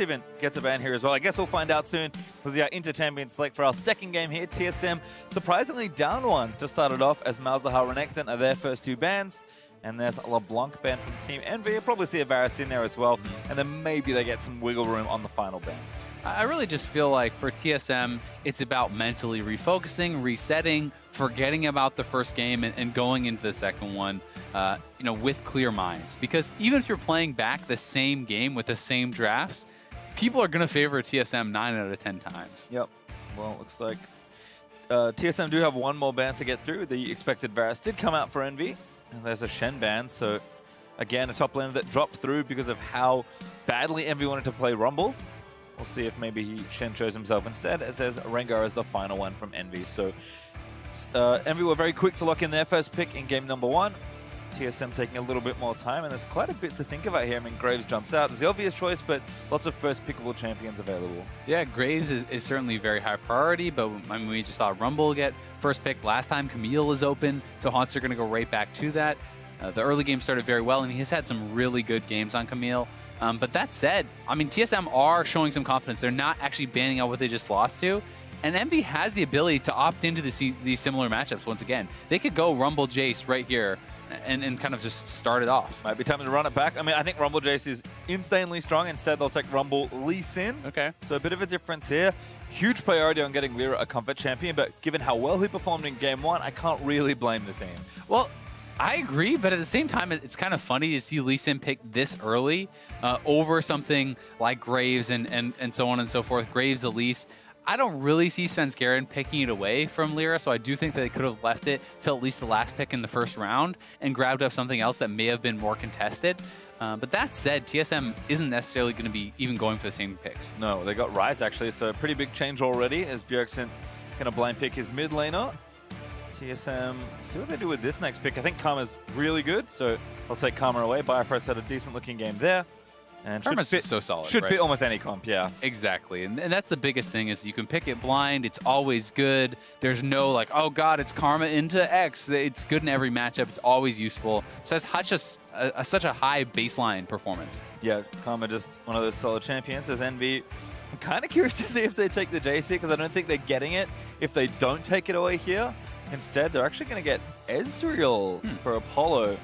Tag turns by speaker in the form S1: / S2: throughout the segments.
S1: even gets a ban here as well. I guess we'll find out soon because we are inter-champion select for our second game here. TSM surprisingly down one to start it off as Malzahar Renekton are their first two bans. And there's a LeBlanc ban from Team EnVy. You'll probably see a Varus in there as well. And then maybe they get some wiggle room on the final ban.
S2: I really just feel like for TSM, it's about mentally refocusing, resetting, forgetting about the first game and going into the second one, with clear minds. Because even if you're playing back the same game with the same drafts, people are going to favor TSM 9 out of 10 times.
S1: Yep. Well, it looks like TSM do have one more ban to get through. The expected Varus did come out for EnVy. And there's a Shen ban. So, again, a top laner that dropped through because of how badly EnVy wanted to play Rumble. We'll see if maybe Shen shows himself instead, as there's Rengar as the final one from EnVy. So EnVy were very quick to lock in their first pick in game number 1. TSM taking a little bit more time, and there's quite a bit to think about here. I mean, Graves jumps out. It's the obvious choice, but lots of first pickable champions available. Yeah,
S2: Graves is certainly very high priority, but I mean, we just saw Rumble get first pick last time. Camille is open, so Haunts are going to go right back to that. The early game started very well, and he's had some really good games on Camille. But that said, I mean, TSM are showing some confidence. They're not actually banning out what they just lost to. And EnVy has the ability to opt into these similar matchups once again. They could go Rumble Jace right here and kind of just start it off.
S1: Might be time to run it back. I mean, I think Rumble Jace is insanely strong. Instead, they'll take Rumble Lee Sin.
S2: Okay.
S1: So a bit of a difference here. Huge priority on getting Lyra a comfort champion, but given how well he performed in game 1, I can't really blame the team.
S2: Well, I agree, but at the same time, it's kind of funny to see Lee Sin pick this early over something like Graves and so on and so forth. Graves, Elise. I don't really see Svenskeren picking it away from Lyra, so I do think that they could have left it till at least the last pick in the first round and grabbed up something else that may have been more contested. But that said, TSM isn't necessarily going to be even going for the same picks.
S1: No, they got Ryze actually, so a pretty big change already as Bjergsen going to blind pick his mid laner. TSM, see what they do with this next pick. I think Karma's really good, so I'll take Karma away. Biopress had a decent looking game there. And
S2: Karma's just so solid,
S1: Should fit almost any comp, yeah.
S2: Exactly, and that's the biggest thing is you can pick it blind. It's always good. There's no like, oh god, it's Karma into X. It's good in every matchup. It's always useful. So that's such a high baseline performance.
S1: Yeah, Karma just one of those solid champions. As EnVy, I'm kind of curious to see if they take the Jace here because I don't think they're getting it if they don't take it away here. Instead, they're actually going to get Ezreal for Apollo.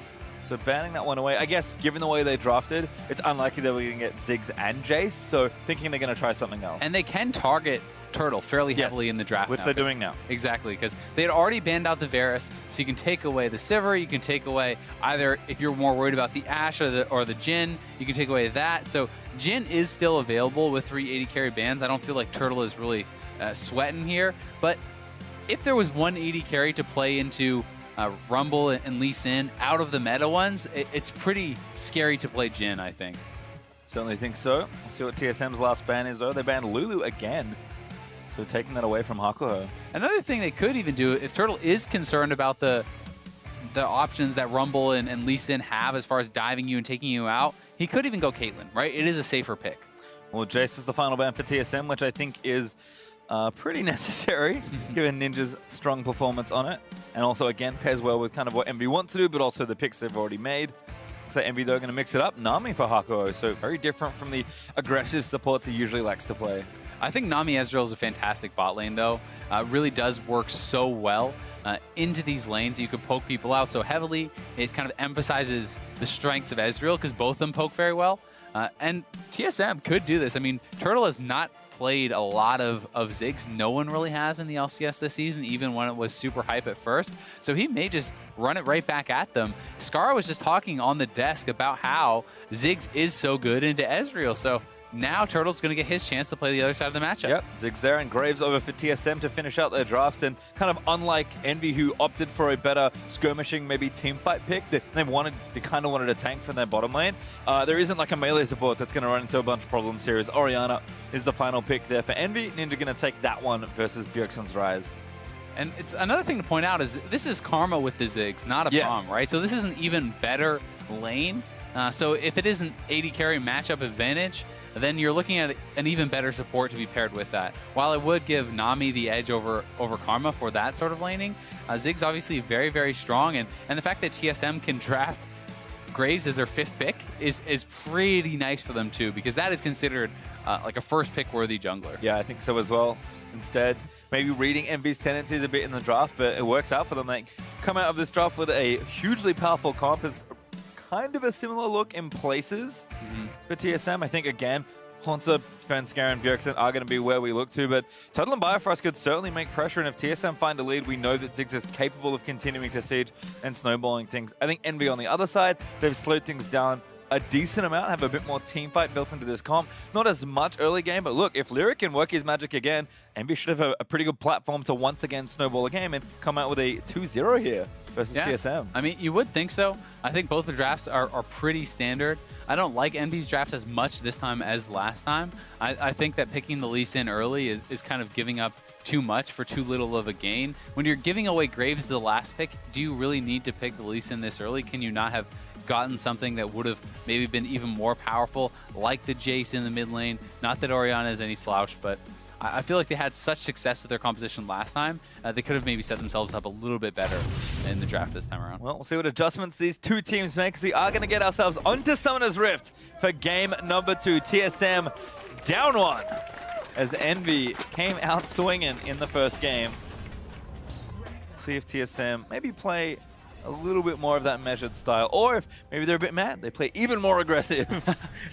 S1: So banning that one away, I guess given the way they drafted, it's unlikely that we're going to get Ziggs and Jace, so thinking they're going to try something else.
S2: And they can target Turtle fairly heavily in the draft
S1: which they're doing now.
S2: Exactly, because they had already banned out the Varus, so you can take away the Sivir, you can take away either, if you're more worried about the Ashe or the Jhin, you can take away that. So Jhin is still available with 380 carry bans. I don't feel like Turtle is really sweating here, but if there was 180 carry to play into Rumble and Lee Sin out of the meta ones, it's pretty scary to play Jhin, I think.
S1: Certainly think so. We'll see what TSM's last ban is, though. They banned Lulu again, so taking that away from Hakuho.
S2: Another thing they could even do, if Turtle is concerned about the options that Rumble and Lee Sin have as far as diving you and taking you out, he could even go Caitlyn, right? It is a safer pick.
S1: Well, Jace is the final ban for TSM, which I think is pretty necessary, given Ninja's strong performance on it. And also, again, pairs well with kind of what EnVy wants to do, but also the picks they've already made. So EnVy, they're going to mix it up. Nami for Hakuho, so very different from the aggressive supports he usually likes to play.
S2: I think Nami Ezreal is a fantastic bot lane, though. Really does work so well into these lanes. You can poke people out so heavily. It kind of emphasizes the strengths of Ezreal, because both of them poke very well. And TSM could do this. I mean, Turtle has not played a lot of Ziggs. No one really has in the LCS this season, even when it was super hype at first. So he may just run it right back at them. Scar was just talking on the desk about how Ziggs is so good into Ezreal. So now Turtle's going to get his chance to play the other side of the matchup.
S1: Yep, Ziggs there and Graves over for TSM to finish out their draft. And kind of unlike EnVy, who opted for a better skirmishing, maybe team fight pick, they kind of wanted a tank from their bottom lane. There isn't like a melee support that's going to run into a bunch of problems here, as Orianna is the final pick there for EnVy. Ninja going to take that one versus Bjergsen's Ryze.
S2: And it's another thing to point out is this is Karma with the Ziggs, not a Prom, right? So this is an even better lane. So if it is an 80 carry matchup advantage, then you're looking at an even better support to be paired with that. While it would give Nami the edge over Karma for that sort of laning, Ziggs obviously very, very strong, and the fact that TSM can draft Graves as their 5th pick is pretty nice for them too, because that is considered like a first pick worthy jungler.
S1: Yeah, I think so as well. Instead, maybe reading EnVy's tendencies a bit in the draft, but it works out for them. They come out of this draft with a hugely powerful comp. It's kind of a similar look in places for TSM. I think, again, Hansa, Svenskeren, and Bjergsen are going to be where we look to, but Total and Bifrost could certainly make pressure, and if TSM find a lead, we know that Ziggs is capable of continuing to siege and snowballing things. I think EnVy on the other side, they've slowed things down a decent amount, have a bit more team fight built into this comp. Not as much early game, but look, if Lyra can work his magic again, EnVy should have a pretty good platform to once again snowball a game and come out with a 2-0 here versus TSM.
S2: I mean, you would think so. I think both the drafts are pretty standard. I don't like EnVy's draft as much this time as last time. I think that picking the Lee Sin early is kind of giving up too much for too little of a gain. When you're giving away Graves as the last pick, do you really need to pick the Lee Sin this early? Can you not have gotten something that would have maybe been even more powerful, like the Jace in the mid lane? Not that Orianna is any slouch, but I feel like they had such success with their composition last time. They could have maybe set themselves up a little bit better in the draft this time around.
S1: Well, we'll see what adjustments these two teams make, because we are going to get ourselves onto Summoner's Rift for game number 2. TSM down 1 as EnVy came out swinging in the first game. See if TSM maybe play a little bit more of that measured style, or if maybe they're a bit mad, they play even more aggressive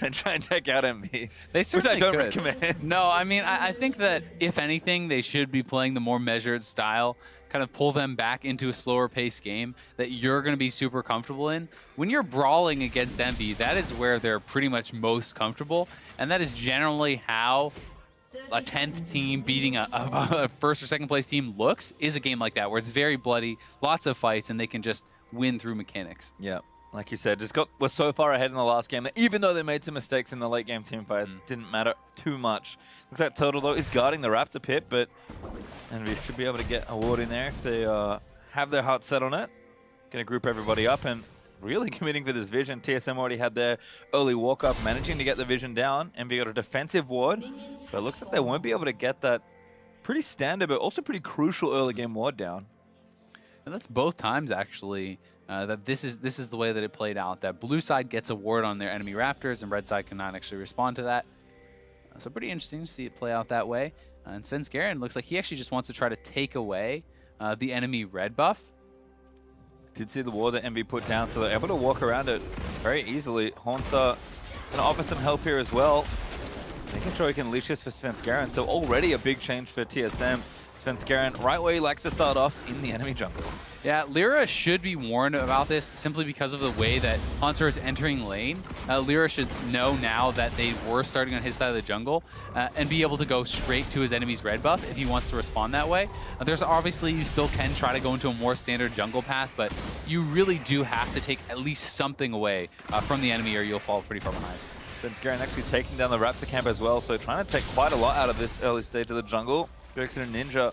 S1: and try and take out EnVy, which I don't recommend.
S2: No, I mean, I think that if anything, they should be playing the more measured style, kind of pull them back into a slower paced game that you're going to be super comfortable in. When you're brawling against EnVy, that is where they're pretty much most comfortable, and that is generally how a 10th team beating a first or second place team looks, is a game like that, where it's very bloody, lots of fights, and they can just win through mechanics.
S1: Yeah, like you said, was so far ahead in the last game that even though they made some mistakes in the late game team fight, it didn't matter too much. Looks like Total, though, is guarding the Raptor pit, but EnVy should be able to get a ward in there if they have their heart set on it. Going to group everybody up and really committing for this vision. TSM already had their early walk-up, managing to get the vision down. EnVy got a defensive ward, but it looks like they won't be able to get that pretty standard, but also pretty crucial early game ward down.
S2: And that's both times, actually, that this is the way that it played out. That blue side gets a ward on their enemy Raptors, and red side cannot actually respond to that. So pretty interesting to see it play out that way. And Svenskeren looks like he actually just wants to try to take away the enemy red buff.
S1: Did see the ward that EnVy put down, so they're able to walk around it very easily. Hansa going to offer some help here as well, making sure he can leash this for Svenskeren. So already a big change for TSM. Svenskeren right where he likes to start off, in the enemy jungle. Yeah,
S2: Lyra should be warned about this simply because of the way that Hansa is entering lane. Lyra should know now that they were starting on his side of the jungle and be able to go straight to his enemy's red buff if he wants to respond that way. There's obviously, you still can try to go into a more standard jungle path, but you really do have to take at least something away from the enemy or you'll fall pretty far behind.
S1: Svenskeren actually taking down the Raptor camp as well, so trying to take quite a lot out of this early stage of the jungle. Bjergsen and Ninja,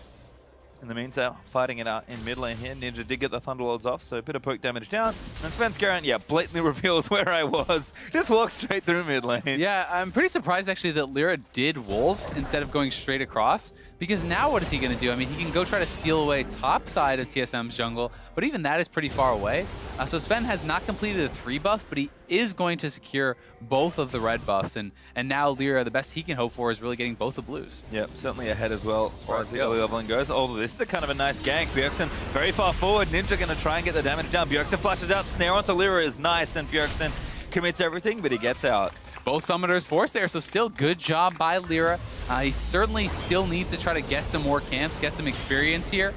S1: in the meantime, fighting it out in mid lane here. Ninja did get the Thunderlords off, so a bit of poke damage down. And Svenskeren, yeah, blatantly reveals where I was. Just walked straight through mid lane.
S2: Yeah, I'm pretty surprised actually that Lyra did Wolves instead of going straight across, because now what is he going to do? I mean, he can go try to steal away top side of TSM's jungle, but even that is pretty far away. So Sven has not completed a 3 buff, but he is going to secure both of the red buffs, and now Lyra, the best he can hope for is really getting both the blues.
S1: Yep, certainly ahead as well as far as the early leveling goes. Oh, this is kind of a nice gank. Bjergsen very far forward. Ninja going to try and get the damage down. Bjergsen flashes out. Snare onto Lyra is nice, and Bjergsen commits everything, but he gets out.
S2: Both summoners forced there, so still good job by Lyra. He certainly still needs to try to get some more camps, get some experience here.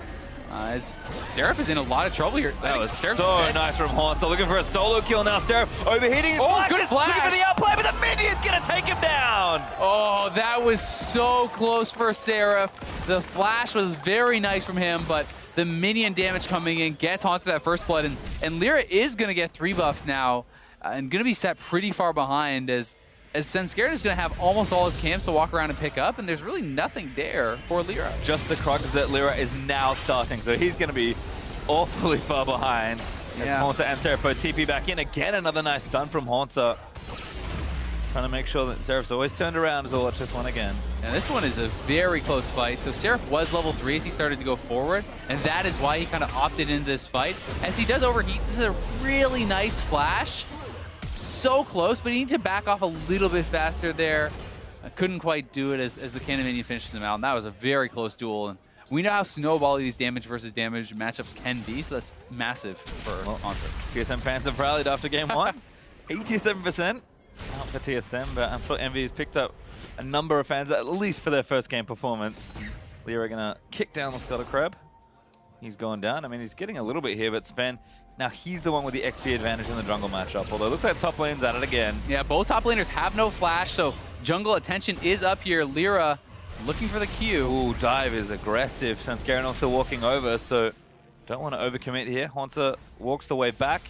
S2: As Seraph is in a lot of trouble here.
S1: That was so nice from Hansa. Looking for a solo kill now. Seraph overheating.
S2: Oh, good flash.
S1: Looking for the outplay, but the minion's going to take him down.
S2: Oh, that was so close for Seraph. The flash was very nice from him, but the minion damage coming in gets Hansa that first blood. And Lyra is going to get 3 buff now and going to be set pretty far behind as Svenskeren is going to have almost all his camps to walk around and pick up, and there's really nothing there for Lyra.
S1: Just the crux that Lyra is now starting, so he's going to be awfully far behind. Yeah. Hansa and Seraph both TP back in. Again, another nice stun from Hansa. Trying to make sure that Seraph's always turned around as well. Watch this one again.
S2: And this one is a very close fight. So Seraph was level 3 as he started to go forward, and that is why he kind of opted into this fight. As he does overheat, this is a really nice flash. So close, but he needs to back off a little bit faster there. couldn't quite do it as the Cannon Minion finishes him out, and that was a very close duel. And we know how snowbally these damage versus damage matchups can be, so that's massive for Monster.
S1: TSM fans have rallied after game 1. 87% out for TSM, but I'm sure EnVy has picked up a number of fans, at least for their first game performance. Lyra gonna kick down the Scuttle Crab. He's going down. I mean, he's getting a little bit here, but Sven, now he's the one with the XP advantage in the jungle matchup, although it looks like top lane's at it again.
S2: Yeah, both top laners have no flash, so jungle attention is up here. Lyra looking for the Q.
S1: Ooh, dive is aggressive. Svenskeren also walking over, so don't want to overcommit here. Haunter walks the way back.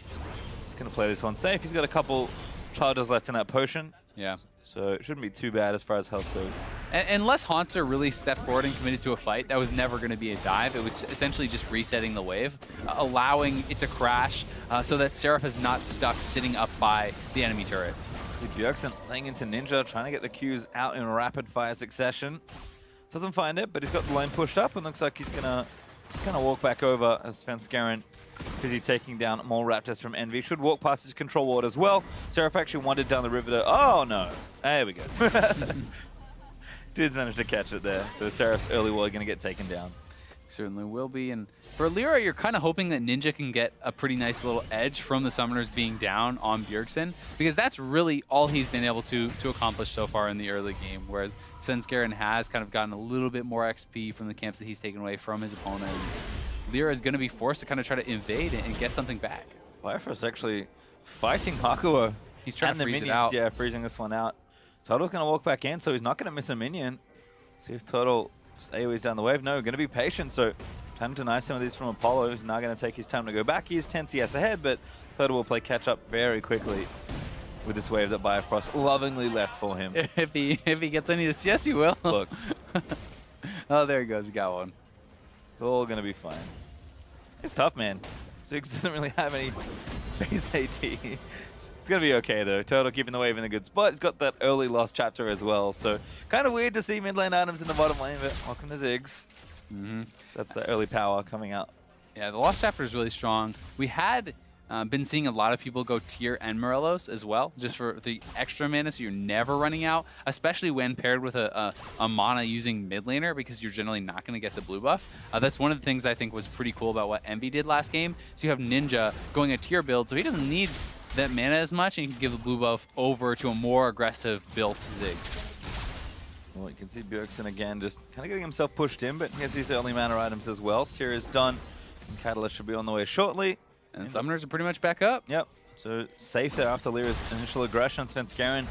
S1: He's going to play this one safe. He's got a couple charges left in that potion.
S2: Yeah.
S1: So it shouldn't be too bad as far as health goes.
S2: Unless Haunter really stepped forward and committed to a fight, that was never going to be a dive. It was essentially just resetting the wave, allowing it to crash so that Seraph is not stuck sitting up by the enemy turret.
S1: Bjergsen laying into Ninja, trying to get the Qs out in rapid fire succession. Doesn't find it, but he's got the lane pushed up and looks like he's gonna walk back over as Svenskeren, busy taking down more Raptors from EnVy. Should walk past his control ward as well. Seraph actually wandered down the river to, oh no, there we go. Dude's managed to catch it there. So Seraph's early ward gonna get taken down.
S2: Certainly will be. And for Lyra, you're kind of hoping that Ninja can get a pretty nice little edge from the summoners being down on Bjergsen, because that's really all he's been able to accomplish so far in the early game, where Svenskeren has kind of gotten a little bit more XP from the camps that he's taken away from his opponent. Lyra is going to be forced to kind of try to invade and get something back.
S1: Bifrost actually fighting Hakuo.
S2: He's trying
S1: and
S2: to
S1: the
S2: freeze
S1: minions,
S2: it out.
S1: yeah, freezing this one out. Turtle's going to walk back in, so he's not going to miss a minion. See if Turtle AoE's down the wave. No, going to be patient, so trying to deny some of these from Apollo, who's now going to take his time to go back. He is 10 CS ahead, but Turtle will play catch up very quickly with this wave that Bifrost lovingly left for him.
S2: If he gets any of the CS, he will.
S1: Look.
S2: Oh, there he goes. He got one.
S1: It's all going to be fine. It's tough, man. Ziggs doesn't really have any base AT. It's going to be okay, though. Turtle keeping the wave in a good spot. He's got that early lost chapter as well, so kind of weird to see mid lane items in the bottom lane, but welcome to Ziggs. That's the early power coming out.
S2: Yeah, the lost chapter is really strong. We had been seeing a lot of people go tier and Morelos as well, just for the extra mana, so you're never running out, especially when paired with a mana using mid laner, because you're generally not going to get the blue buff. That's one of the things I think was pretty cool about what EnVy did last game. So you have Ninja going a tier build, so he doesn't need that mana as much, and you can give the blue buff over to a more aggressive built Ziggs.
S1: Well, you can see Bjergsen again just kind of getting himself pushed in, but he has these early mana items as well. Tier is done, and Catalyst should be on the way shortly.
S2: And summoners are pretty much back up.
S1: Yep. So safe there after Lyra's initial aggression. Svenskeren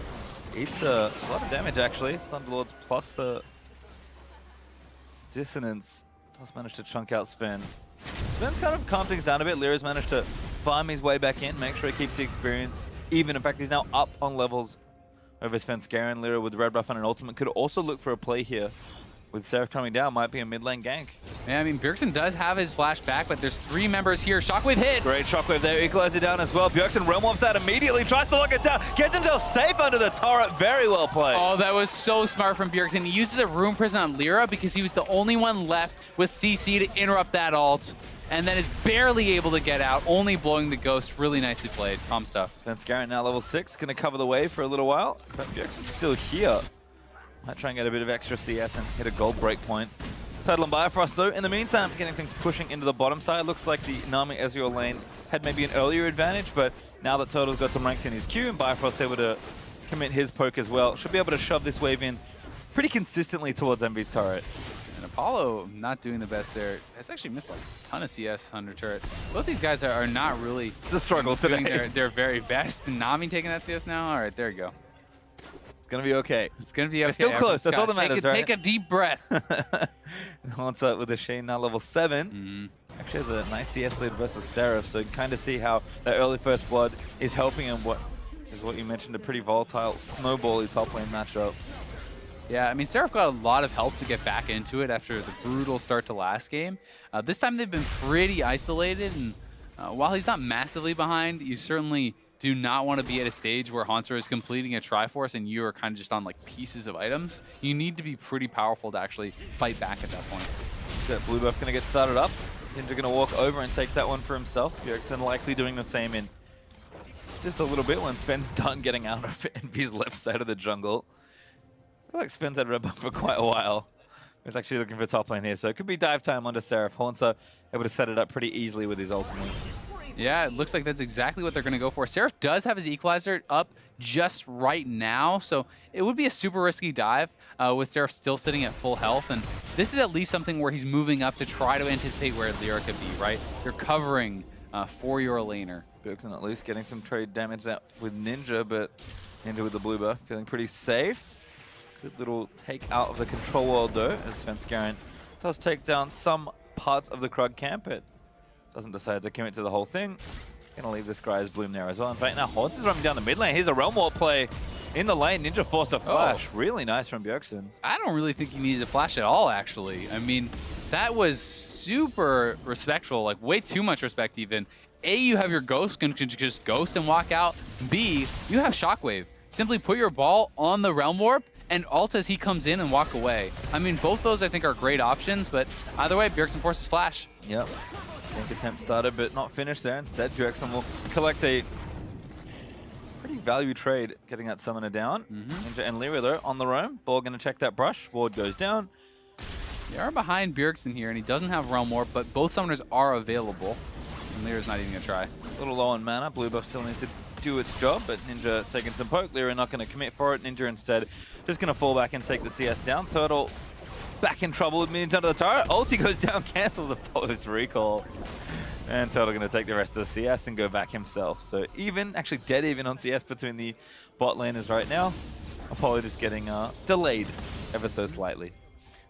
S1: eats a lot of damage, actually. Thunderlords plus the Dissonance does manage to chunk out Sven. Sven's kind of calmed things down a bit. Lyra's managed to farm his way back in, make sure he keeps the experience even. In fact, he's now up on levels over Svenskeren. Lyra with red buff and an ultimate could also look for a play here. With Seraph coming down, might be a mid lane gank.
S2: Yeah, I mean, Bjergsen does have his flash back, but there's 3 members here. Shockwave hits.
S1: Great shockwave there, equalizer down as well. Bjergsen realm wants out immediately, tries to lock it down, gets himself safe under the turret. Very well played.
S2: Oh, that was so smart from Bjergsen. He uses a Rune Prison on Lyra because he was the only one left with CC to interrupt that ult, and then is barely able to get out, only blowing the ghost. Really nicely played. Calm stuff.
S1: Svenskeren now level 6, going to cover the wave for a little while, but Bjergsen's still here. Might try and get a bit of extra CS and hit a gold break point. Turtle and Bifrost, though, in the meantime, getting things pushing into the bottom side. Looks like the Nami Ezreal lane had maybe an earlier advantage, but now that Turtle's got some ranks in his queue and Bifrost's able to commit his poke as well, should be able to shove this wave in pretty consistently towards EnVy's turret.
S2: And Apollo not doing the best there. Has actually missed like a ton of CS under turret. Both these guys are not really
S1: It's a struggle today.
S2: Their very best. Nami taking that CS now? All right, there you go.
S1: It's going to be okay.
S2: It's going to be okay.
S1: It's still close. That's all that matters, right?
S2: Take a deep breath.
S1: Wants up with the Shane now level 7. Actually has a nice CS lead versus Seraph, so you can kind of see how that early first blood is helping him. What you mentioned, a pretty volatile, snowbally top lane matchup.
S2: Yeah, I mean, Seraph got a lot of help to get back into it after the brutal start to last game. This time they've been pretty isolated, and while he's not massively behind, you certainly do not want to be at a stage where Haunter is completing a Triforce and you are kind of just on like pieces of items. You need to be pretty powerful to actually fight back at that point.
S1: Is that blue buff going to get started up? Ninja going to walk over and take that one for himself. Bjergsen likely doing the same in just a little bit when Sven's done getting out of EnVy's left side of the jungle. I feel like Sven's had red buff for quite a while. He's actually looking for top lane here, so it could be dive time onto Seraph. Hauntzer able to set it up pretty easily with his ultimate.
S2: Yeah, it looks like that's exactly what they're going to go for. Seraph does have his equalizer up just right now, so it would be a super risky dive with Seraph still sitting at full health. And this is at least something where he's moving up to try to anticipate where Lyra could be, right? You're covering for your laner.
S1: Bjergsen at least getting some trade damage out with Ninja, but Ninja with the blue buff feeling pretty safe. Good little take out of the control world though, as Svenskeren does take down some parts of the Krug camp, but doesn't decide to commit to the whole thing. Gonna leave this guy's bloom there as well. In fact, now Haunts is running down the mid lane. Here's a Realm Warp play in the lane. Ninja forced a flash. Oh. Really nice from Bjergsen.
S2: I don't really think he needed a flash at all, actually. I mean, that was super respectful, like way too much respect even. A, you have your ghost, can just ghost and walk out. B, you have Shockwave. Simply put your ball on the Realm Warp and ult as he comes in and walk away. I mean, both those I think are great options, but either way, Bjergsen forces flash.
S1: Yep. Think attempt started, but not finished there. Instead, Bjergsen will collect a pretty value trade, getting that summoner down. Ninja and Lyra though on the roam. Ball gonna check that brush. Ward goes down.
S2: They are behind Bjergsen here, and he doesn't have Realm Warp, but both summoners are available. And Lyra's not even gonna try.
S1: A little low on mana. Blue buff still needs to do its job, but Ninja taking some poke. Lyra not going to commit for it. Ninja instead just going to fall back and take the CS down. Turtle back in trouble with minions under the turret. Ulti goes down, cancels a post recall. And Turtle going to take the rest of the CS and go back himself. So even, actually dead even on CS between the bot laners right now. Apollo just getting delayed ever so slightly.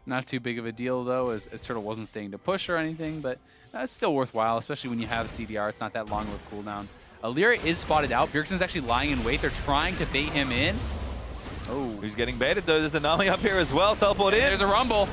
S2: Not too big of a deal though, as Turtle wasn't staying to push or anything, but it's still worthwhile, especially when you have CDR. It's not that long of a cooldown. Lyra is spotted out. Bjergsen's actually lying in wait. They're trying to bait him in.
S1: Oh, who's getting baited though? There's a Nami up here as well. Teleport in.
S2: There's a rumble.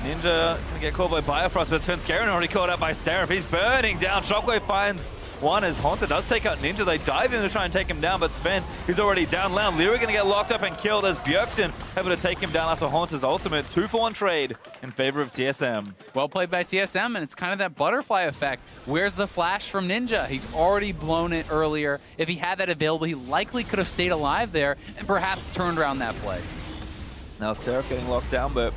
S1: Ninja gonna get caught by Biofrost, but Svenskeren already caught out by Seraph. He's burning down. Shockwave finds one as Haunter does take out Ninja. They dive in to try and take him down, but Sven is already down low. Lyra gonna get locked up and killed as Bjergsen able to take him down after Haunter's ultimate. 2-for-1 trade in favor of TSM.
S2: Well played by TSM, and it's kind of that butterfly effect. Where's the flash from Ninja? He's already blown it earlier. If he had that available, he likely could have stayed alive there and perhaps turned around that play.
S1: Now Seraph getting locked down, but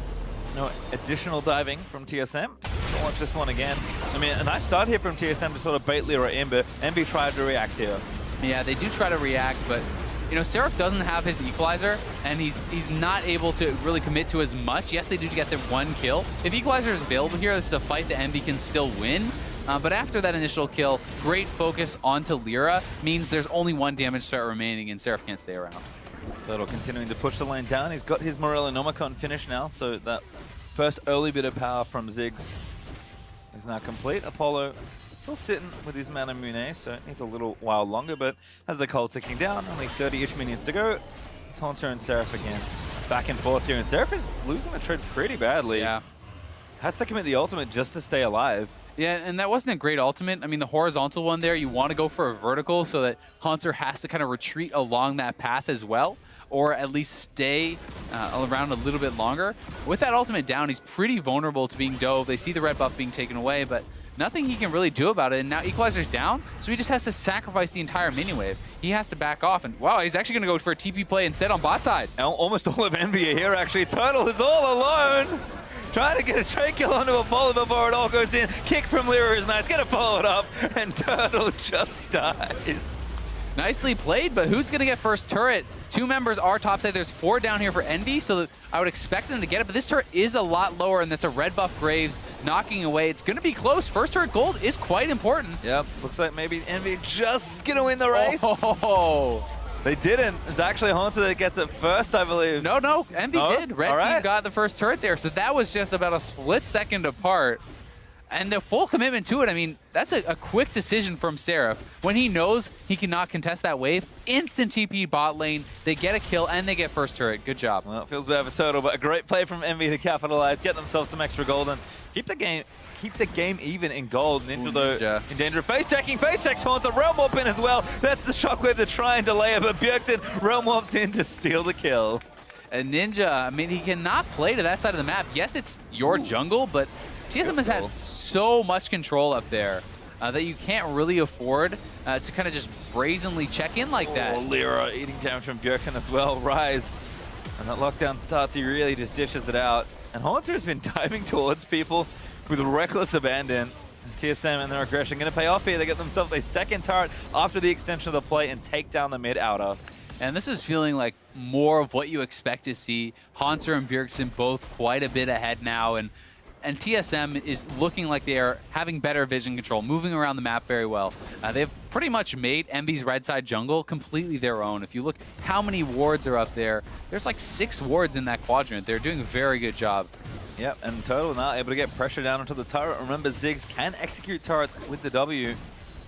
S1: no additional diving from TSM. Don't watch this one again. I mean, a nice start here from TSM to sort of bait Lyra in, but EnVy tried to react here. Yeah,
S2: they do try to react, but you know, Seraph doesn't have his equalizer, and he's not able to really commit to as much. Yes, they do get their one kill. If equalizer is available here, this is a fight that EnVy can still win. But after that initial kill, great focus onto Lyra means there's only one damage threat remaining, and Seraph can't stay around.
S1: Turtle continuing to push the lane down. He's got his Morellonomicon finish now, so that first early bit of power from Ziggs is now complete. Apollo still sitting with his Mana Mune, so it needs a little while longer, but as the cold ticking down, only 30-ish minions to go. It's Haunter and Seraph again. Back and forth here, and Seraph is losing the trade pretty badly.
S2: Yeah.
S1: Has to commit the ultimate just to stay alive.
S2: Yeah, and that wasn't a great ultimate. I mean, the horizontal one there, you want to go for a vertical so that Haunter has to kind of retreat along that path as well, or at least stay around a little bit longer. With that ultimate down, he's pretty vulnerable to being dove. They see the red buff being taken away, but nothing he can really do about it. And now Equalizer's down, so he just has to sacrifice the entire mini wave. He has to back off, and wow, he's actually going to go for a TP play instead on bot side.
S1: Almost all of EnVy are here, actually. Turtle is all alone. Trying to get a trade kill onto Apollo before it all goes in. Kick from Lyra is nice. Gonna follow it up, and Turtle just dies.
S2: Nicely played, but who's gonna get first turret? Two members are topside. There's 4 down here for EnVy, so I would expect them to get it, but this turret is a lot lower, and that's a red buff Graves knocking away. It's gonna be close. First turret gold is quite important.
S1: Yep, looks like maybe EnVy just gonna win the race.
S2: Oh.
S1: They didn't. It's actually Haunter that gets it first, I believe.
S2: No, EnVy did. Red team got the first turret there, so that was just about a split second apart. And the full commitment to it, I mean, that's a quick decision from Seraph. When he knows he cannot contest that wave, instant TP bot lane, they get a kill, and they get first turret. Good job.
S1: Well, it feels bad for Turtle, but a great play from EnVy to capitalize, get themselves some extra gold, and keep the game even in gold. Ninja, though, in danger of face-checking. Face-checks Haunter, Realm Warp in as well. That's the Shockwave to try and delay it, but Bjergsen Realm Warps in to steal the kill.
S2: And Ninja, I mean, he cannot play to that side of the map. Yes, it's your jungle, but TSM has had so much control up there that you can't really afford to kind of just brazenly check in like that.
S1: Lyra eating damage from Bjergsen as well. Rise And that lockdown starts, he really just dishes it out. And Haunter has been diving towards people with reckless abandon. And TSM and their aggression going to pay off here. They get themselves a second turret after the extension of the play and take down the mid outer.
S2: And this is feeling like more of what you expect to see. Haunter and Bjergsen both quite a bit ahead now. And TSM is looking like they are having better vision control, moving around the map very well. They've pretty much made EnVy's red side jungle completely their own. If you look how many wards are up there, there's like 6 wards in that quadrant. They're doing a very good job.
S1: Yep, and Total now able to get pressure down onto the turret. Remember, Ziggs can execute turrets with the W,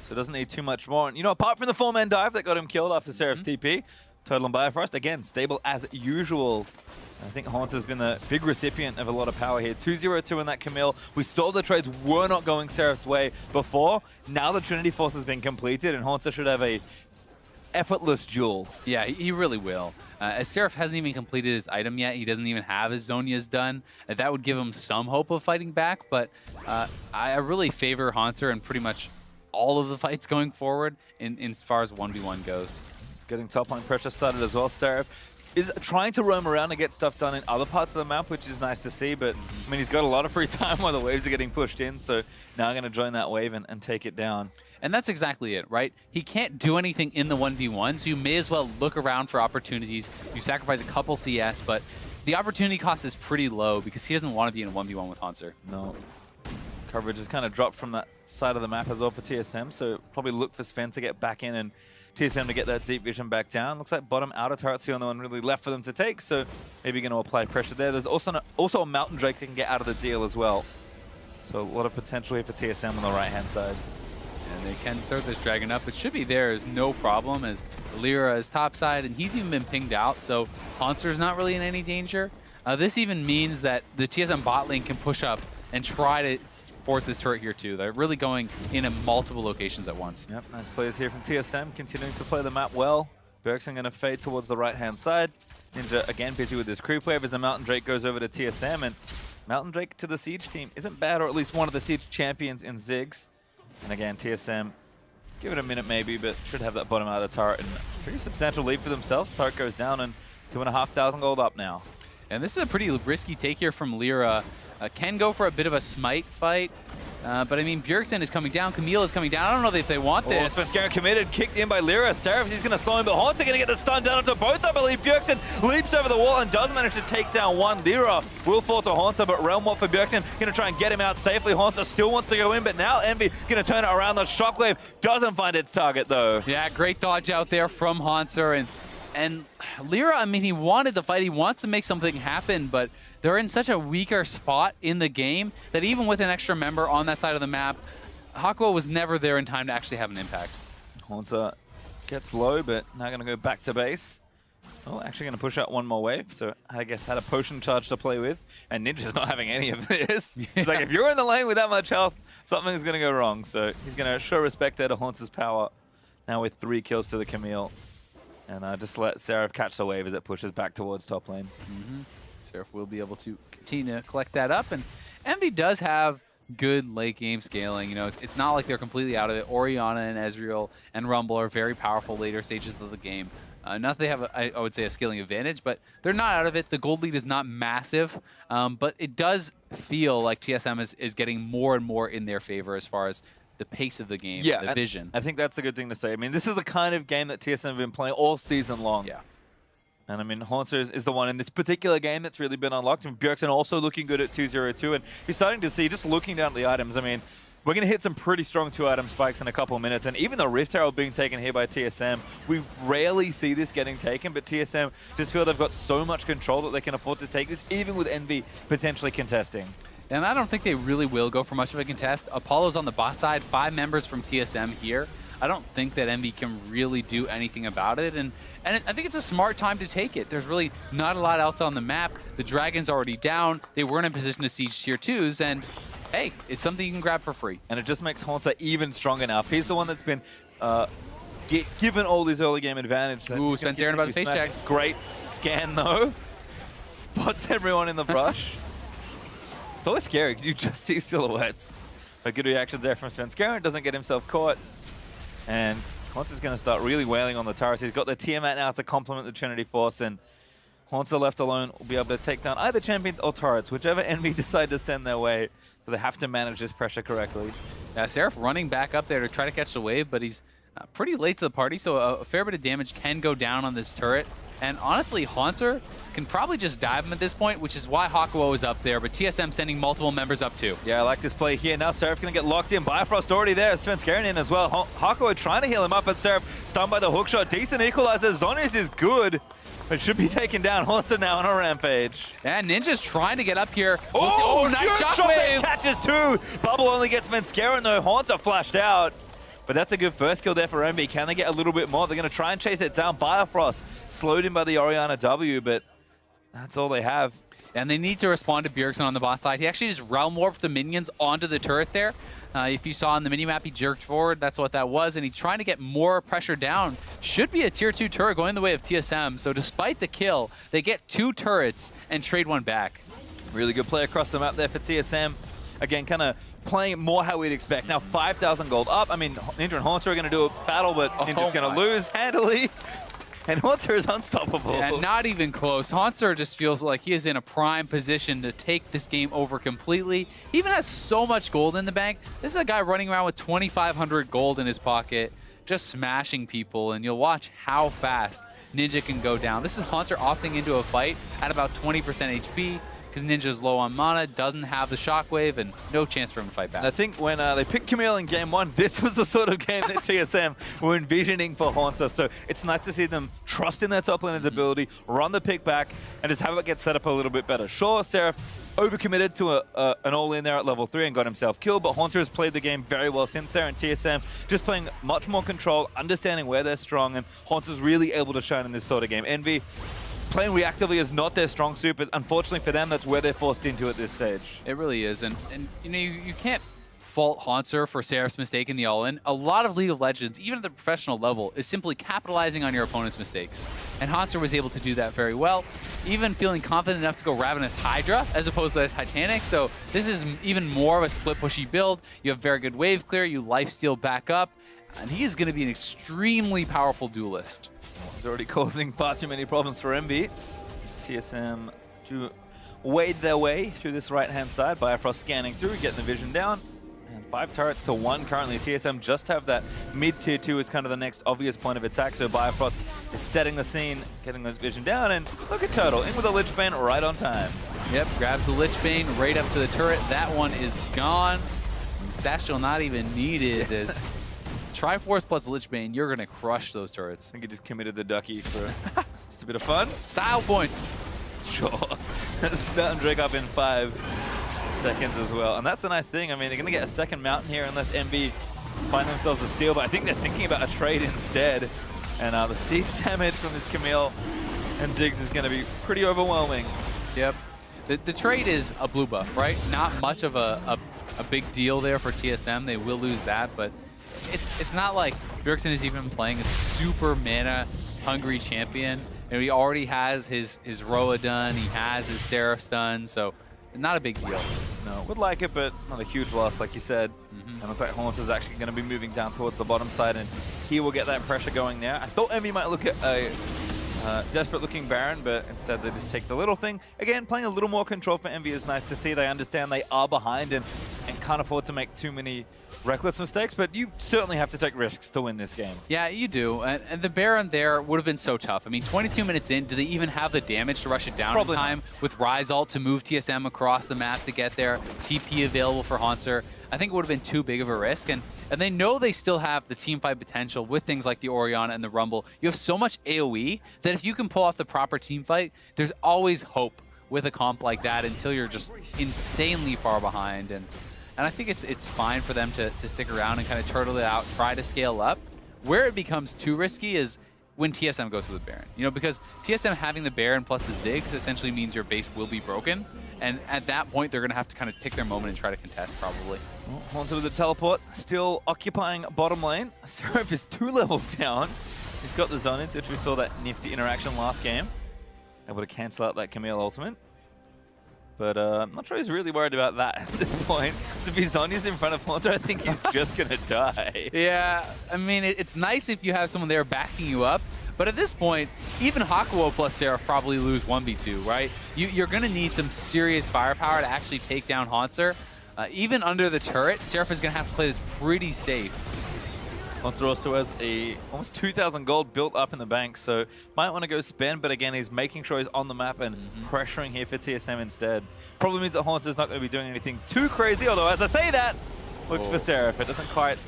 S1: so doesn't need too much more. And, you know, apart from the 4-man dive that got him killed after Seraph's TP, Total and Bifrost, again, stable as usual. I think Haunter's been the big recipient of a lot of power here. 2-0-2 in that Camille. We saw the trades were not going Seraph's way before. Now the Trinity Force has been completed, and Haunter should have a effortless duel.
S2: Yeah, he really will. As Seraph hasn't even completed his item yet, he doesn't even have his Zhonya's done. That would give him some hope of fighting back, but I really favor Haunter in pretty much all of the fights going forward in as far as 1v1 goes.
S1: He's getting top line pressure started as well. Seraph is trying to roam around and get stuff done in other parts of the map, which is nice to see, but I mean, he's got a lot of free time while the waves are getting pushed in, so now I'm going to join that wave and take it down.
S2: And that's exactly it, right? He can't do anything in the 1v1, so you may as well look around for opportunities. You sacrifice a couple CS, but the opportunity cost is pretty low because he doesn't want to be in a 1v1 with Haunter.
S1: No. Coverage has kind of dropped from that side of the map as well for TSM, so probably look for Sven to get back in and TSM to get that deep vision back down. Looks like bottom outer turret's the only one really left for them to take, so maybe going to apply pressure there. There's also a Mountain Drake that can get out of the deal as well. So a lot of potential here for TSM on the right-hand side.
S2: And they can start this dragon up. It should be there is no problem as Lyra is topside, and he's even been pinged out, so Haunter's not really in any danger. This even means that the TSM bot lane can push up and try to force this turret here too. They're really going in multiple locations at once.
S1: Yep, nice plays here from TSM, continuing to play the map well. Bjergsen going to fade towards the right-hand side. Ninja again busy with his creep wave as the Mountain Drake goes over to TSM, and Mountain Drake to the Siege team isn't bad, or at least one of the Siege champions in Ziggs. And again, TSM, give it a minute maybe, but should have that bottom outer turret and pretty substantial lead for themselves. Turret goes down and 2,500 gold up now.
S2: And this is a pretty risky take here from Lyra. Can go for a bit of a smite fight, but I mean, Bjergsen is coming down, Camille is coming down. I don't know if they want this.
S1: Svenskeren committed, kicked in by Lyra. Seraph, he's going to slow him, but Haunter going to get the stun down onto both, I believe. Bjergsen leaps over the wall and does manage to take down one. Lyra will fall to Haunter, but Realm Walk for Bjergsen. Going to try and get him out safely. Haunter still wants to go in, but now EnVy going to turn it around. The Shockwave doesn't find its target, though.
S2: Yeah, great dodge out there from Haunter. And Lyra, I mean, he wanted the fight. He wants to make something happen, but they're in such a weaker spot in the game that even with an extra member on that side of the map, Hakuo was never there in time to actually have an impact.
S1: Haunter gets low, but now going to go back to base. Oh, actually going to push out one more wave, so I guess had a potion charge to play with, and Ninja's not having any of this. Yeah. It's like, if you're in the lane with that much health, something's going to go wrong, so he's going to show respect there to Haunter's power, now with 3 kills to the Camille. And just let Seraph catch the wave as it pushes back towards top lane.
S2: Seraph will be able to continue to collect that up, and EnVy does have good late game scaling. You know, it's not like they're completely out of it. Orianna and Ezreal and Rumble are very powerful later stages of the game. Not that they have, I would say, a scaling advantage, but they're not out of it. The gold lead is not massive, but it does feel like TSM is getting more and more in their favor as far as the pace of the game, the vision.
S1: I think that's a good thing to say. I mean, this is the kind of game that TSM have been playing all season long.
S2: Yeah.
S1: And I mean, Haunter is the one in this particular game that's really been unlocked. And Bjergsen also looking good at 2-0-2. And you're starting to see, just looking down at the items, I mean, we're going to hit some pretty strong 2-item spikes in a couple of minutes. And even the Rift Herald being taken here by TSM, we rarely see this getting taken. But TSM just feel they've got so much control that they can afford to take this, even with EnVy potentially contesting.
S2: And I don't think they really will go for much of a contest. Apollo's on the bot side, 5 members from TSM here. I don't think that EnVy can really do anything about it. And I think it's a smart time to take it. There's really not a lot else on the map. The Dragon's already down. They weren't in position to siege tier 2s. And hey, it's something you can grab for free.
S1: And it just makes Haunter even stronger now. If he's the one that's been given all this early game advantage.
S2: Ooh, Svenskeren about to face check.
S1: Great scan, though. Spots everyone in the brush. It's always scary because you just see silhouettes. But good reactions there from Svenskeren. Doesn't get himself caught. And Haunter's going to start really wailing on the turrets. He's got the Tiamat now to complement the Trinity Force. And Haunter left alone will be able to take down either champions or turrets, whichever EnVy decide to send their way. So they have to manage this pressure correctly.
S2: Seraph running back up there to try to catch the wave, but he's pretty late to the party, so a fair bit of damage can go down on this turret. And honestly, Haunter can probably just dive him at this point, which is why Hakuo is up there, but TSM sending multiple members up too.
S1: Yeah, I like this play here. Now Seraph going to get locked in. Bifrost already there. Svenskeren in as well. Hakuo trying to heal him up, but Seraph stunned by the hookshot. Decent equalizer. Zonius is good. It should be taken down. Haunter now on a rampage.
S2: And Ninja's trying to get up here.
S1: Oh,
S2: nice
S1: shockwave!
S2: shockwave!
S1: Catches two. Bubble only gets Svenskeren though. Haunter flashed out. But that's a good first kill there for EnVy. Can they get a little bit more? They're going to try and chase it down. Bifrost slowed in by the Orianna W, but that's all they have.
S2: And they need to respond to Bjergsen on the bot side. He actually just realm warped the minions onto the turret there. If you saw on the minimap, he jerked forward. That's what that was. And he's trying to get more pressure down. Should be a tier 2 turret going the way of TSM. So despite the kill, they get 2 turrets and trade one back.
S1: Really good play across the map there for TSM. Again, kind of playing more how we'd expect. Now 5,000 gold up. I mean, Ninja and Haunter are going to do a battle, but Ninja's going to lose handily. And Haunter is unstoppable.
S2: Yeah, not even close. Haunter just feels like he is in a prime position to take this game over completely. He even has so much gold in the bank. This is a guy running around with 2,500 gold in his pocket, just smashing people, and you'll watch how fast Ninja can go down. This is Haunter opting into a fight at about 20% HP, because Ninja's low on mana, doesn't have the shockwave, and no chance for him to fight back.
S1: And I think when they picked Camille in game 1, this was the sort of game that TSM were envisioning for Haunter. So it's nice to see them trust in their top laner's ability, run the pick back, and just have it get set up a little bit better. Sure, Seraph overcommitted to an all-in there at level 3 and got himself killed, but Haunter has played the game very well since there, and TSM just playing much more control, understanding where they're strong, and Haunter's really able to shine in this sort of game. EnVy playing reactively is not their strong suit, but unfortunately for them, that's where they're forced into at this stage.
S2: It really is, and you know, you can't fault Haunter for Seraph's mistake in the all-in. A lot of League of Legends, even at the professional level, is simply capitalizing on your opponent's mistakes. And Haunter was able to do that very well, even feeling confident enough to go Ravenous Hydra as opposed to the Titanic. So this is even more of a split pushy build. You have very good wave clear, you lifesteal back up, and he is going to be an extremely powerful duelist.
S1: He's already causing far too many problems for EnVy. TSM to wade their way through this right-hand side. Bifrost scanning through, getting the vision down. And 5 turrets to 1 currently. TSM just have that mid-tier 2 as kind of the next obvious point of attack. So Bifrost is setting the scene, getting those vision down. And look at Turtle, in with a Lich Bane right on time.
S2: Yep, grabs the Lich Bane right up to the turret. That one is gone. Satchel not even needed as Triforce plus Lich Bane, you're going to crush those turrets.
S1: I think he just committed the ducky for just a bit of fun.
S2: Style points.
S1: Sure. Mountain Drake up in 5 seconds as well. And that's the nice thing. I mean, they're going to get a second mountain here unless EnVy find themselves a steal, but I think they're thinking about a trade instead. And the siege damage from this Camille and Ziggs is going to be pretty overwhelming.
S2: Yep. The trade is a blue buff, right? Not much of a big deal there for TSM. They will lose that, but it's not like Bjergsen is even playing a super mana hungry champion. And he already has his Roa done, he has his Seraph done, so not a big deal.
S1: No, would like it, but not a huge loss, like you said. And it looks like Haunter's actually going to be moving down towards the bottom side, and he will get that pressure going there. I thought EnVy might look at a desperate-looking Baron, but instead they just take the little thing. Again, playing a little more control for EnVy is nice to see. They understand they are behind and can't afford to make too many reckless mistakes, but you certainly have to take risks to win this game.
S2: Yeah, you do. And the Baron there would have been so tough. I mean, 22 minutes in, do they even have the damage to rush it down
S1: Probably
S2: in time
S1: not.
S2: with Rise Ult to move TSM across the map to get there? TP available for Haunter. I think it would have been too big of a risk. And they know they still have the teamfight potential with things like the Orianna and the Rumble. You have so much AoE that if you can pull off the proper teamfight, there's always hope with a comp like that until you're just insanely far behind. And I think it's fine for them to stick around and kind of turtle it out, try to scale up. Where it becomes too risky is when TSM goes with the Baron. You know, because TSM having the Baron plus the Ziggs essentially means your base will be broken. And at that point, they're going to have to kind of pick their moment and try to contest, probably.
S1: Well, Haunter with the teleport, still occupying bottom lane. Seraph is 2 levels down. He's got the Zonians, which we saw that nifty interaction last game. Able to cancel out that Camille ultimate. But I'm not sure he's really worried about that at this point. If his Zonia's in front of Haunter, I think he's just going to die.
S2: Yeah, I mean, it's nice if you have someone there backing you up, But at this point, even Hakuo plus Seraph probably lose 1v2, right? You're going to need some serious firepower to actually take down Haunter. Even under the turret, Seraph is going to have to play this pretty safe.
S1: Haunter also has almost 2,000 gold built up in the bank, so might want to go spend, but again, he's making sure he's on the map and pressuring here for TSM instead. Probably means that Haunter's not going to be doing anything too crazy, although as I say that, looks for Seraph. It doesn't quite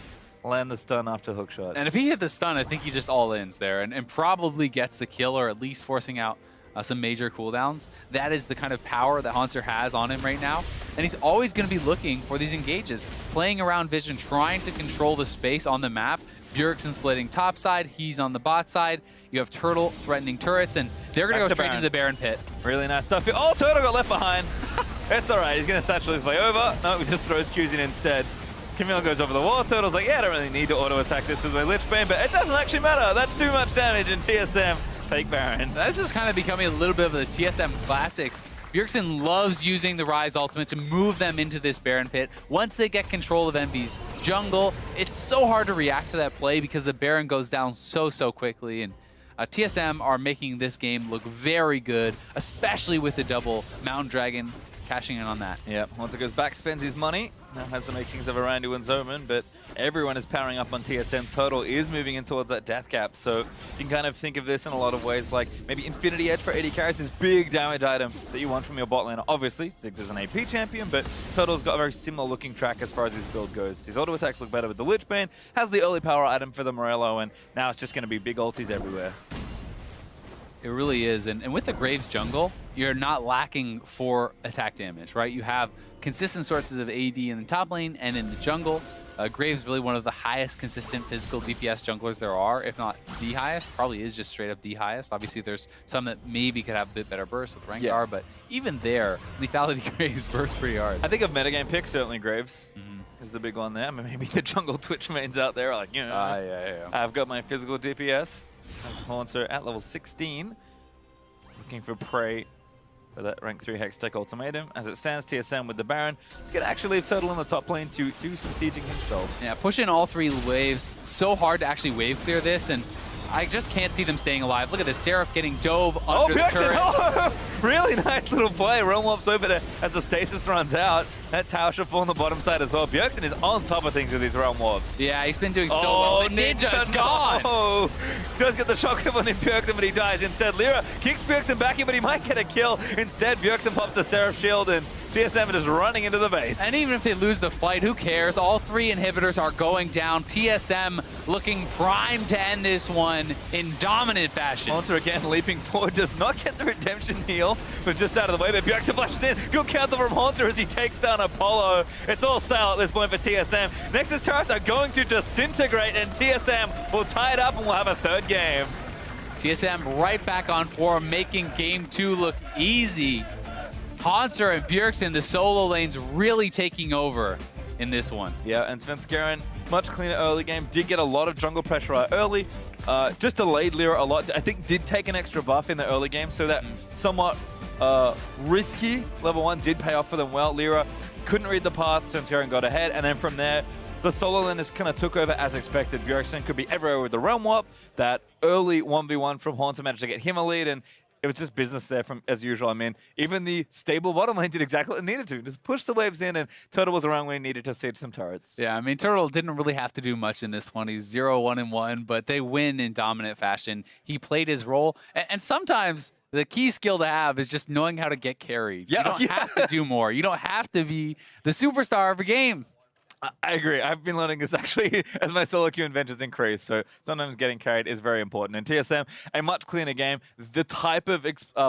S1: land the stun after hookshot.
S2: And if he hit the stun, I think he just all-ins there and probably gets the kill, or at least forcing out some major cooldowns. That is the kind of power that Haunter has on him right now. And he's always going to be looking for these engages, playing around vision, trying to control the space on the map. Bjergsen splitting top side, he's on the bot side. You have Turtle threatening turrets, and they're going to go straight into the Baron pit.
S1: Really nice stuff here. Oh, Turtle got left behind. It's all right. He's going to satchel his way over. No, he just throws Q's in instead. Camille goes over the wall. Turtle's like, yeah, I don't really need to auto-attack this with my Lich Bane, but it doesn't actually matter. That's too much damage, and TSM take Baron.
S2: This is kind of becoming a little bit of a TSM classic. Bjergsen loves using the Rise ultimate to move them into this Baron pit. Once they get control of EnVy's jungle, it's so hard to react to that play because the Baron goes down so quickly. And TSM are making this game look very good, especially with the double Mountain Dragon cashing in on that.
S1: Yeah, once it goes back, spends his money. Now has the makings of a Randuin's Omen, but everyone is powering up on TSM. Turtle is moving in towards that death cap, so you can kind of think of this in a lot of ways, like maybe Infinity Edge for AD carries, this big damage item that you want from your bot laner. Obviously, Ziggs is an AP champion, but Turtle's got a very similar looking track as far as his build goes. His auto attacks look better with the Lich Bane, has the early power item for the Morello, and now it's just going to be big ultis everywhere.
S2: It really is, and with the Graves jungle, you're not lacking for attack damage, right? You have consistent sources of AD in the top lane and in the jungle. Graves is really one of the highest consistent physical DPS junglers there are, if not the highest. Probably is just straight up the highest. Obviously, there's some that maybe could have a bit better burst with Rengar, but even there, lethality Graves burst pretty hard.
S1: I think of metagame picks, certainly Graves is the big one there. I mean, maybe the jungle Twitch mains out there are like, you know,
S2: yeah.
S1: I've got my physical DPS. As Haunter at level 16, looking for prey for that rank 3 Hextech ultimatum. As it stands, TSM with the Baron. He's going to actually leave Turtle in the top lane to do some sieging himself.
S2: Yeah, push in all 3 waves. So hard to actually wave clear this, and I just can't see them staying alive. Look at this, Seraph getting dove under the turret.
S1: Oh, really nice little play. Realm Warp's over there as the stasis runs out. That tower should fall on the bottom side as well. Bjergsen is on top of things with these Realm Warps.
S2: Yeah, he's been doing so well. The Ninja's gone.
S1: No. He does get the shock up on Bjergsen, but he dies. Instead, Lyra kicks Bjergsen back in, but he might get a kill. Instead, Bjergsen pops the Seraph shield, and TSM is running into the base.
S2: And even if they lose the fight, who cares? All 3 inhibitors are going down. TSM looking primed to end this one in dominant fashion.
S1: Haunter again leaping forward, does not get the redemption heal, but just out of the way. But Bjergsen flashes in. Good counter from Haunter as he takes down Apollo. It's all stale at this point for TSM. Nexus turrets are going to disintegrate, and TSM will tie it up and we'll have a 3rd game.
S2: TSM right back on form, making game 2 look easy. Haunter and Bjergsen, the solo lanes, really taking over in this one.
S1: Yeah, and Svenskeren, much cleaner early game, did get a lot of jungle pressure out early. Just delayed Lyra a lot. I think did take an extra buff in the early game, so that somewhat risky level 1 did pay off for them well. Lyra couldn't read the path, Svenskeren got ahead, and then from there, the solo lane just kind of took over as expected. Bjergsen could be everywhere with the Realm Warp. That early 1v1 from Haunter managed to get him a lead, and it was just business there from as usual. I mean, even the stable bottom lane did exactly what it needed to. Just push the waves in, and Turtle was around when he needed to siege some turrets.
S2: Yeah, I mean, Turtle didn't really have to do much in this one. He's 0-1-1, but they win in dominant fashion. He played his role, and sometimes the key skill to have is just knowing how to get carried. You don't have to do more. You don't have to be the superstar of a game.
S1: I agree. I've been learning this actually as my solo queue adventures increase. So sometimes getting carried is very important. And TSM, a much cleaner game. The type of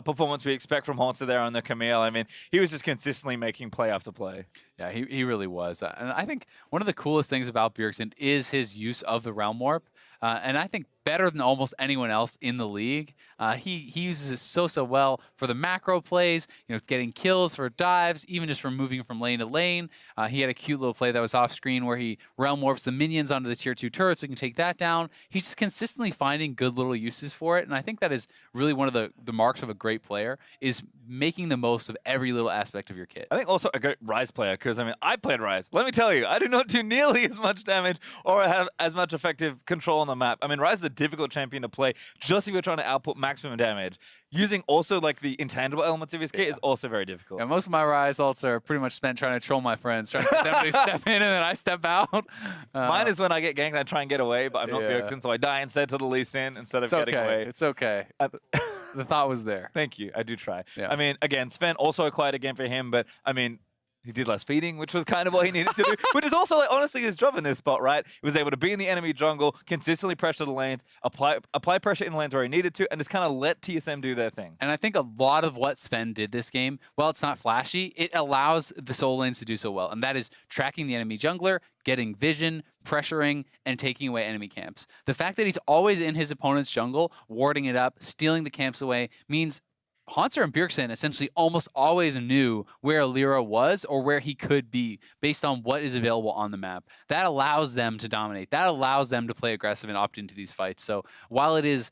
S1: performance we expect from Haunter there on the Camille. I mean, he was just consistently making play after play.
S2: Yeah, he really was. And I think one of the coolest things about Bjergsen is his use of the Realm Warp. And I think better than almost anyone else in the league. He uses it so well for the macro plays, you know, getting kills for dives, even just from moving from lane to lane. He had a cute little play that was off screen where he realm warps the minions onto the tier 2 turret so he can take that down. He's just consistently finding good little uses for it, and I think that is really one of the marks of a great player, is making the most of every little aspect of your kit.
S1: I think also a great Ryze player, because I mean, I played Ryze. Let me tell you, I do not do nearly as much damage or have as much effective control on the the map. I mean, Ryze is a difficult champion to play just if you're trying to output maximum damage. Using also like the intangible elements of his kit is also very difficult.
S2: Yeah, most of my Ryze ults are pretty much spent trying to troll my friends, trying to get them to step in and then I step out.
S1: Mine is when I get ganked, I try and get away, but I'm not Bjergsen, so I die instead to the Lee Sin instead of getting away.
S2: It's okay. The thought was there.
S1: Thank you. I do try.
S2: Yeah.
S1: I mean, again, Sven also a quiet game for him, but I mean, he did less feeding, which was kind of what he needed to do, which is also, like, honestly, his job in this spot, right? He was able to be in the enemy jungle, consistently pressure the lanes, apply pressure in lanes where he needed to, and just kind of let TSM do their thing.
S2: And I think a lot of what Sven did this game, while it's not flashy, it allows the solo lanes to do so well, and that is tracking the enemy jungler, getting vision, pressuring, and taking away enemy camps. The fact that he's always in his opponent's jungle, warding it up, stealing the camps away, means Haunter and Bjergsen essentially almost always knew where Lyra was or where he could be based on what is available on the map. That allows them to dominate. That allows them to play aggressive and opt into these fights. So while it is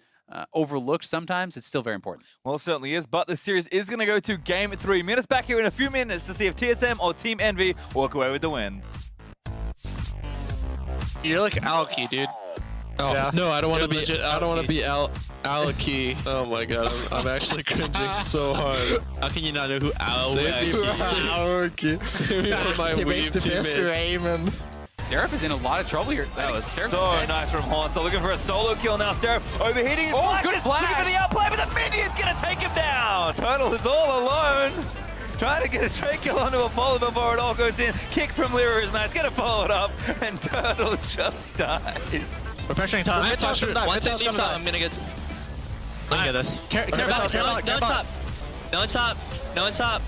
S2: overlooked sometimes, it's still very important.
S1: Well, it certainly is, but the series is going to go to Game 3. Meet us back here in a few minutes to see if TSM or Team Envy walk away with the win.
S3: You're like Alki, dude.
S4: Oh,
S3: Yeah.
S4: no, I don't want to be.
S3: legit
S4: I don't want to be Alki. Oh my god, I'm actually cringing so hard.
S3: How can you not know who
S4: Save me from
S3: Alki?
S4: Save me from my weeb teammates.
S2: Seraph is in a lot of trouble here.
S1: That was so nice from Haunter. Looking for a solo kill now. Seraph overheating his flash.
S2: good flash.
S1: Looking for the outplay, but the minion's going to take him down. Turtle is all alone. Trying to get a trade kill onto Apollo before it all goes in. Kick from Lyra is nice. Going to follow it up, and Turtle just dies.
S3: We're pressuring top.
S4: Once I leave top,
S3: I'm gonna get. Look at this. Care
S4: Care
S3: about
S4: about,
S3: no on top. No on top. No on top.